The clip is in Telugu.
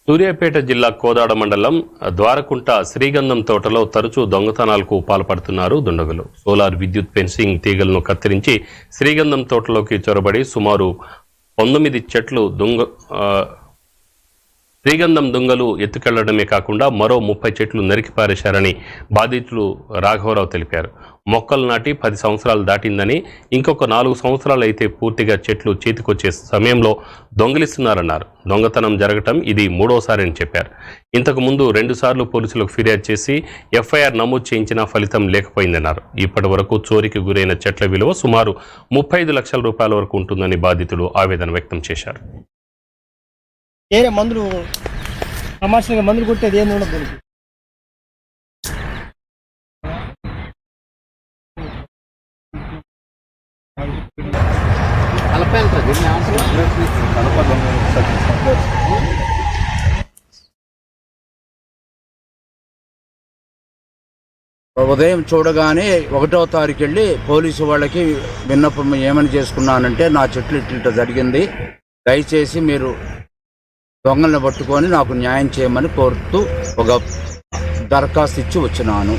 సూర్యాపేట జిల్లా కోదాడ మండలం ద్వారకుంట శ్రీగంధం తోటలో తరచూ దొంగతనాలకు పాల్పడుతున్నారు దుండగులు. సోలార్ విద్యుత్ ఫెన్సింగ్ తీగలను కత్తిరించి శ్రీగంధం తోటలోకి చొరబడి సుమారు 19 చెట్లు శ్రీగంధం దొంగలు ఎత్తుకెళ్లడమే కాకుండా మరో 30 చెట్లు నరికి పారేశారని బాధితులు రాఘవరావు తెలిపారు. మొక్కలు నాటి 10 సంవత్సరాలు దాటిందని, ఇంకొక 4 సంవత్సరాలు అయితే పూర్తిగా చెట్లు చేతికొచ్చే సమయంలో దొంగిలిస్తున్నారన్నారు. దొంగతనం జరగటం ఇది 3వసారి అని చెప్పారు. ఇంతకు ముందు 2 సార్లు పోలీసులకు ఫిర్యాదు చేసి ఎఫ్ఐఆర్ నమోదు చేయించినా ఫలితం లేకపోయిందన్నారు. ఇప్పటి వరకు చోరీకి గురైన చెట్ల విలువ సుమారు 35 లక్షల రూపాయల వరకు ఉంటుందని బాధితులు ఆవేదన వ్యక్తం చేశారు. ఏరే మందులు తమాషగా మందులు కొట్టేది ఏంది ఉండదు దానికి. ఉదయం చూడగానే 1వ తారీఖు వెళ్ళి పోలీసు వాళ్ళకి విన్నపం ఏమని చేసుకున్నానంటే, నా చెట్లు ఇట్లా జరిగింది, దయచేసి మీరు దొంగలను పట్టుకొని నాకు న్యాయం చేయమని కోరుతూ ఒక దరఖాస్తు ఇచ్చి వచ్చినాను.